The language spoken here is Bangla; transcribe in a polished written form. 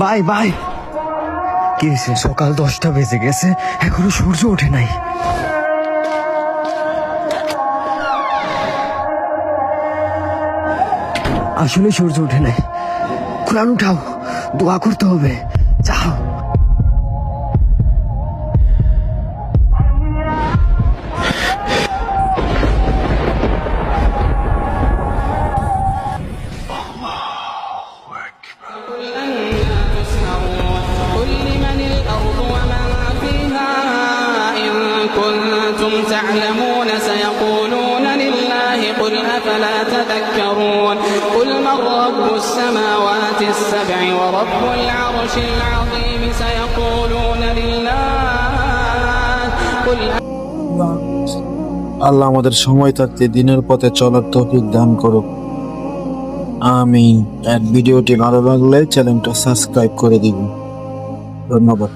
Bye bye. কি হয়েছে? সকাল 10টা বেজে গেছে, এখনো সূর্য ওঠে নাই। আসলে সূর্য ওঠে নাই। কোরআন উঠাও, দোয়া করতে হবে। যাও। قل لمن الأرض ومن فيها إن كنتم تعلمون سيقولون لله قل أفلا تذكرون قل من رب السماوات السبع ورب العرش العظيم سيقولون لله قل আল্লাহ আমাদের সময় থাকতে দিনের পথে চলার তৌফিক দান করুক, আমিন। আর ভিডিওটি ভালো লাগলে চ্যানেলটা সাবস্ক্রাইব করে দিবেন। ধন্যবাদ।